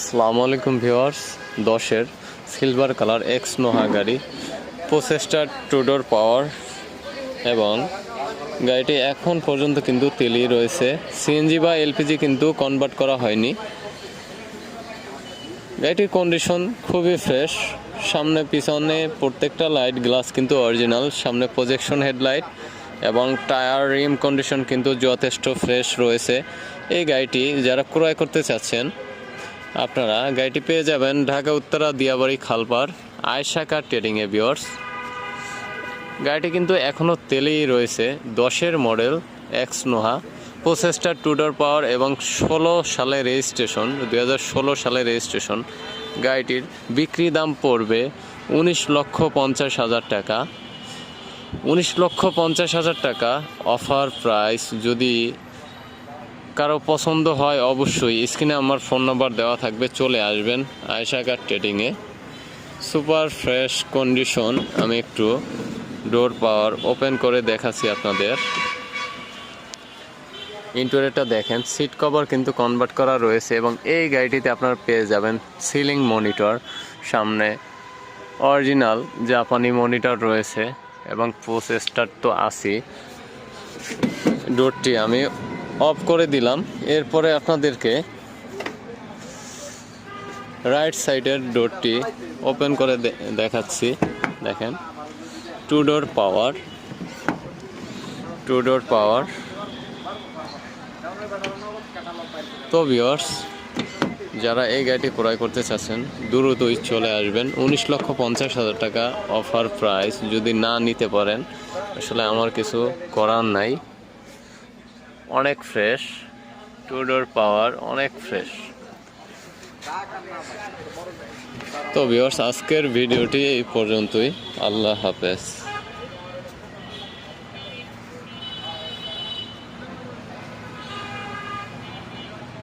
আসসালামু আলাইকুম viewers, 10-এর silver colour x Noha গাড়ি, প্রসেসটার টু ডোর পাওয়ার এবং গাড়িটি এখন পর্যন্ত কিন্তু তেলই রয়েছে। সিএনজি বা এলপিজি কিন্তু কনভার্ট করা হয়নি। গাড়িটির কন্ডিশন খুবই ফ্রেশ। সামনে পিছনে প্রত্যেকটা লাইট গ্লাস কিন্তু অরিজিনাল। সামনে প্রজেকশন হেডলাইট এবং টায়ার রিম কন্ডিশন কিন্তু যথেষ্ট ফ্রেশ রয়েছে। এই গাড়িটি যারা ক্রয় করতে চাচ্ছেন আপনারা গাড়িটি পেয়ে যাবেন ঢাকা উত্তরা দিয়াবাড়ি খালপাড় আয়েশা কার ট্রেডিংয়ে। ভিউয়ার্স, গাড়িটি কিন্তু এখনও তেলেই রয়েছে। 10-এর মডেল এক্স নোহা, প্রসেসটার টু ডোর পাওয়ার এবং 16 সালে রেজিস্ট্রেশন, 2016 সালে রেজিস্ট্রেশন। গাড়িটির বিক্রি দাম পড়বে 19,50,000 টাকা। 19,50,000 টাকা অফার প্রাইস। যদি কারো পছন্দ হয় অবশ্যই স্ক্রিনে আমার ফোন নাম্বার দেওয়া থাকবে, চলে আসবেন আয়েশা কার ট্রেডিংয়ে। Super fresh condition. আমি একটু ডোর পাওয়ার ওপেন করে দেখাচ্ছি আপনাদের। ইন্টেরিয়রটা দেখেন, সিট কভার কিন্তু কনভার্ট করা রয়েছে এবং এই গাড়িটিতে আপনারা পেয়ে যাবেন সিলিং মনিটর, সামনে অরিজিনাল জাপানি মনিটর রয়েছে এবং প্রসেসটার তো আছেই। ডোরটি আমি অফ করে দিলাম। এরপরে আপনাদেরকে রাইট সাইডের ডোরটি ওপেন করে দেখাচ্ছি। দেখেন, টু ডোর পাওয়ার। তো ভিউয়ার্স, যারা এই গাড়িটি ক্রয় করতে চাচ্ছেন দ্রুতই চলে আসবেন। 19,50,000 টাকা অফার প্রাইস। যদি না নিতে পারেন আসলে আমার কিছু করার নাই। অনেক ফ্রেশ, টু ডোর পাওয়ার, অনেক ফ্রেশ। তো ভিউয়ার্স, আজকের ভিডিওটি এই পর্যন্তই। আল্লাহ হাফেজ।